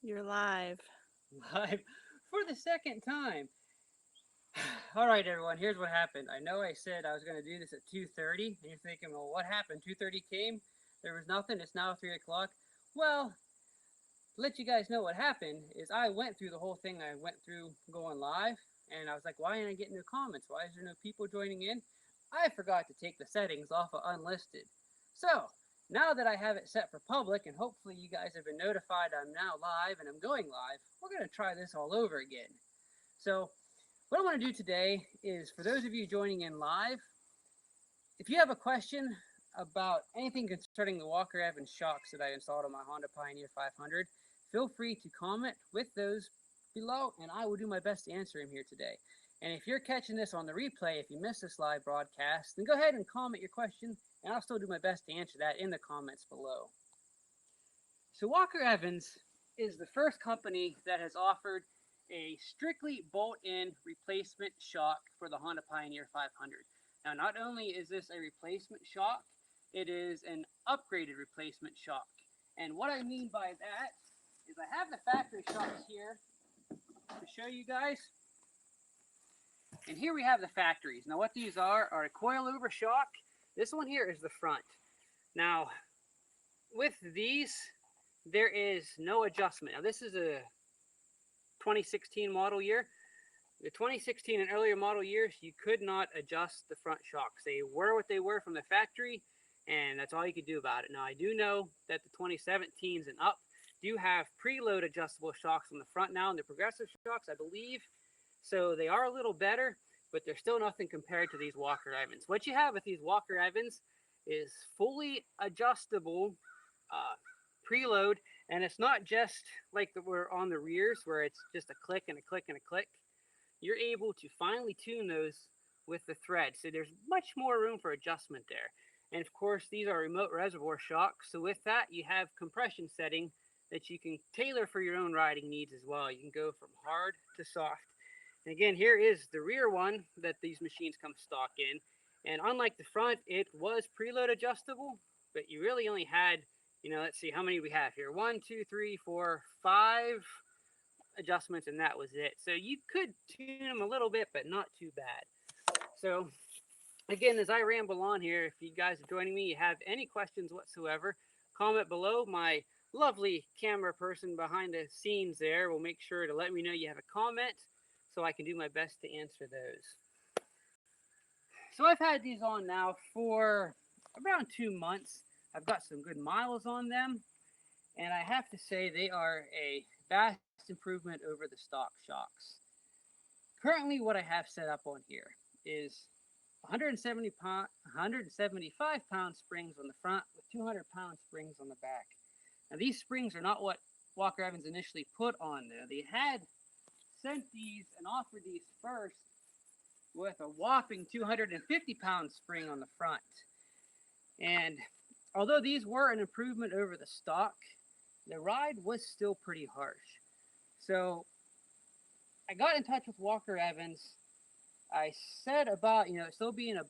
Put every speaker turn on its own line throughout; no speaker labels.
You're live.
Live for the second time. All right, everyone, here's what happened. I know I said I was going to do this at 2:30, and you're thinking, well, what happened? 2:30 came, there was nothing, it's now 3 o'clock. Well, to let you guys know what happened is I went through the whole thing I went through going live, and I was like, why ain't I getting no comments? Why is there no people joining in? I forgot to take the settings off of unlisted. So, now that I have it set for public, and hopefully you guys have been notified I'm now live and I'm going live, we're going to try this all over again. So, what I want to do today is for those of you joining in live, if you have a question about anything concerning the Walker Evans shocks that I installed on my Honda Pioneer 500, feel free to comment with those below, and I will do my best to answer them here today. And if you're catching this on the replay, if you missed this live broadcast, then go ahead and comment your question, and I'll still do my best to answer that in the comments below. So Walker Evans is the first company that has offered a strictly bolt-in replacement shock for the Honda Pioneer 500. Now, not only is this a replacement shock, it is an upgraded replacement shock. And what I mean by that is I have the factory shocks here to show you guys. And here we have the factories. Now, what these are a coilover shock. This one here is the front. Now, with these, there is no adjustment. Now, this is a 2016 model year. The 2016 and earlier model years, you could not adjust the front shocks. They were what they were from the factory, and that's all you could do about it. Now, I do know that the 2017s and up do have preload adjustable shocks on the front now, and the progressive shocks, I believe. So they are a little better, but they're still nothing compared to these Walker Evans. What you have with these Walker Evans is fully adjustable preload, and it's not just like we're on the rears where it's just a click and a click and a click. You're able to finely tune those with the thread, so there's much more room for adjustment there. And of course, these are remote reservoir shocks, so with that you have compression setting that you can tailor for your own riding needs as well. You can go from hard to soft. And again, here is the rear one that these machines come stock in, and unlike the front, it was preload adjustable, but you really only had, let's see how many we have here. 1, 2, 3, 4, 5 adjustments, and that was it. So you could tune them a little bit, but not too bad. So again, as I ramble on here, if you guys are joining me, you have any questions whatsoever, comment below. My lovely camera person behind the scenes there will make sure to let me know you have a comment so I can do my best to answer those. So I've had these on now for around 2 months. I've got some good miles on them, and I have to say they are a vast improvement over the stock shocks. Currently, what I have set up on here is 175 pound springs on the front with 200-pound springs on the back. Now, these springs are not what Walker Evans initially put on there. They had sent these and offered these first with a whopping 250-pound spring on the front. And although these were an improvement over the stock, the ride was still pretty harsh. So I got in touch with Walker Evans. I said about, still being a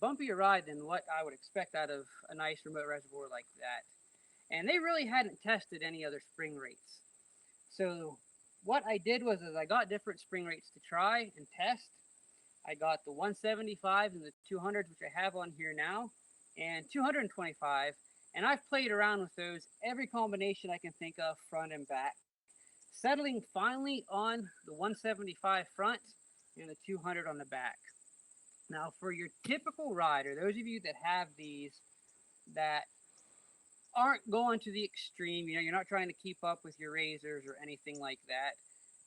bumpier ride than what I would expect out of a nice remote reservoir like that. And they really hadn't tested any other spring rates. So what I did was I got different spring rates to try and test. I got the 175 and the 200s, which I have on here now, and 225. And I've played around with those, every combination I can think of, front and back, settling finally on the 175 front and the 200 on the back. Now, for your typical rider, those of you that have these that aren't going to the extreme, you're not trying to keep up with your razors or anything like that,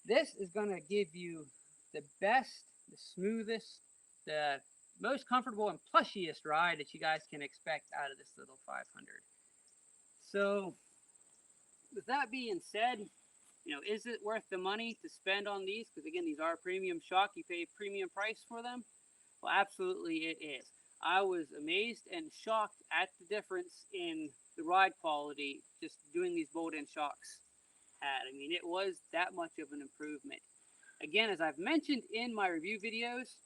this is going to give you the best, the smoothest, the most comfortable and plushiest ride that you guys can expect out of this little 500. So with that being said, is it worth the money to spend on these? Because again, these are a premium shock. You pay a premium price for them. Well, absolutely it is. I was amazed and shocked at the difference in the ride quality just doing these bolt-in shocks had. I mean, it was that much of an improvement. Again, as I've mentioned in my review videos,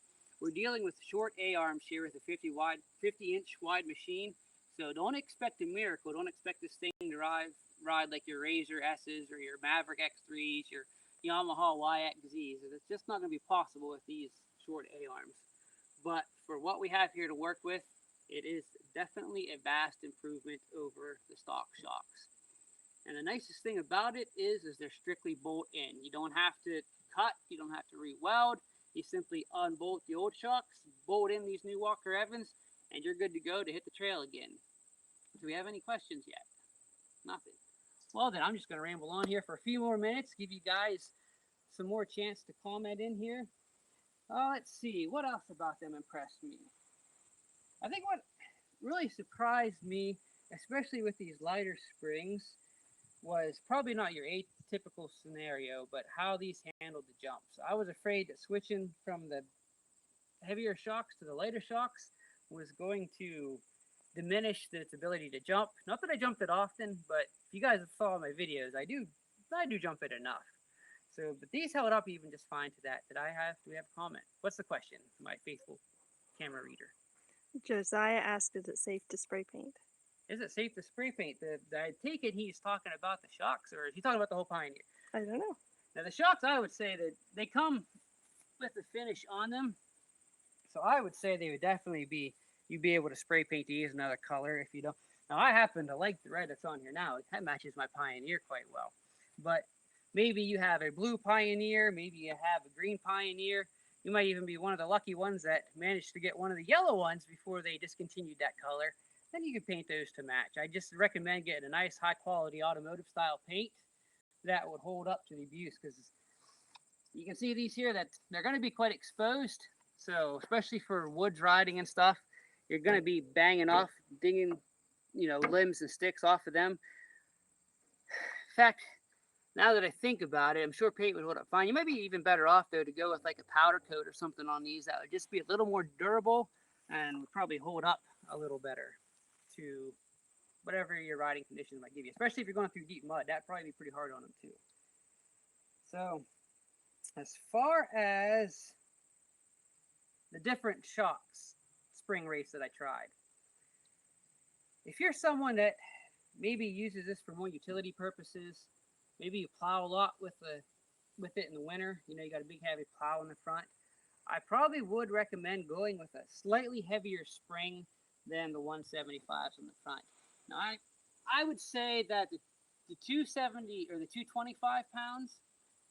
we're dealing with short A-arms here with a 50-inch wide machine. So don't expect a miracle. Don't expect this thing to ride like your Razor S's or your Maverick X3s, your Yamaha YXZs. It's just not going to be possible with these short A-arms. But for what we have here to work with, it is definitely a vast improvement over the stock shocks. And the nicest thing about it is they're strictly bolt in. You don't have to cut, you don't have to re-weld. You simply unbolt the old shocks, bolt in these new Walker Evans, and you're good to go to hit the trail again. Do we have any questions yet? Nothing. Well then, I'm just going to ramble on here for a few more minutes, give you guys some more chance to comment in here. Let's see, what else about them impressed me? I think what really surprised me, especially with these lighter springs, was probably not your atypical scenario, but how these handled the jumps. I was afraid that switching from the heavier shocks to the lighter shocks was going to diminish its ability to jump. Not that I jumped it often, but if you guys saw my videos, I do jump it enough. So, but these held up even just fine to that. Do we have a comment? What's the question, my faithful camera reader?
Josiah asked, is it safe to spray paint?
Is it safe to spray paint? I take it he's talking about the shocks, or is he talking about the whole Pioneer?
I don't know.
Now the shocks, I would say that they come with the finish on them, so I would say they would definitely you'd be able to spray paint to use another color if you don't. Now I happen to like the red that's on here now. That matches my Pioneer quite well. But maybe you have a blue Pioneer, maybe you have a green Pioneer. You might even be one of the lucky ones that managed to get one of the yellow ones before they discontinued that color. Then you can paint those to match. I just recommend getting a nice high quality automotive style paint that would hold up to the abuse, because you can see these here that they're going to be quite exposed. So especially for woods riding and stuff, you're going to be banging off, dinging, limbs and sticks off of them. In fact, now that I think about it, I'm sure paint would hold up fine. You might be even better off, though, to go with like a powder coat or something on these that would just be a little more durable and would probably hold up a little better to whatever your riding conditions might give you. Especially if you're going through deep mud, that'd probably be pretty hard on them, too. So, as far as the different shocks, spring race that I tried, if you're someone that maybe uses this for more utility purposes, maybe you plow a lot with it in the winter, you got a big heavy plow in the front, I probably would recommend going with a slightly heavier spring than the 175s on the front. Now I would say that the 270 or the 225 pounds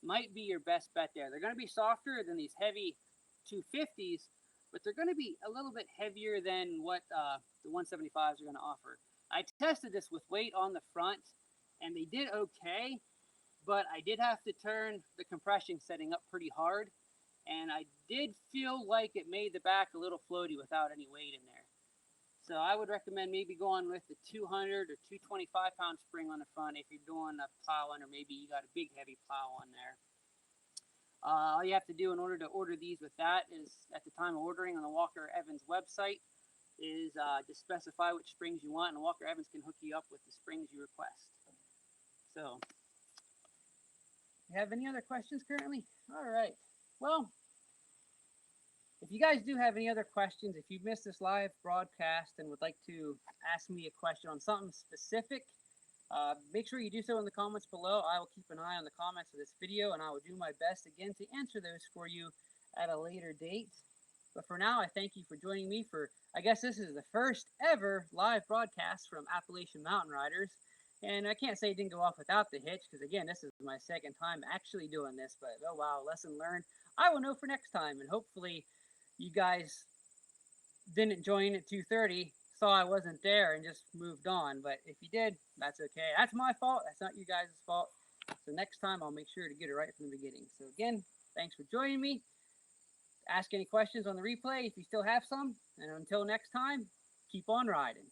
might be your best bet there. They're going to be softer than these heavy 250s, but they're going to be a little bit heavier than what the 175s are going to offer. I tested this with weight on the front, and they did okay, but I did have to turn the compression setting up pretty hard, and I did feel like it made the back a little floaty without any weight in there. So I would recommend maybe going with the 200 or 225 pound spring on the front if you're doing a plowing, or maybe you got a big heavy plow on there. All you have to do in order to order these with that is, at the time of ordering on the Walker Evans website, is just specify which springs you want, and Walker Evans can hook you up with the springs you request. So, you have any other questions currently? All right. Well, if you guys do have any other questions, if you've missed this live broadcast and would like to ask me a question on something specific, make sure you do so in the comments below. I will keep an eye on the comments of this video, and I will do my best again to answer those for you at a later date. But for now, I thank you for joining me for, I guess this is the first ever live broadcast from Appalachian Mountain Riders. And I can't say it didn't go off without the hitch, because again, this is my second time actually doing this. But oh wow, lesson learned. I will know for next time, and hopefully you guys didn't join at 2:30, saw I wasn't there, and just moved on. But if you did, that's okay. That's my fault. That's not you guys' fault. So next time, I'll make sure to get it right from the beginning. So again, thanks for joining me. Ask any questions on the replay if you still have some. And until next time, keep on riding.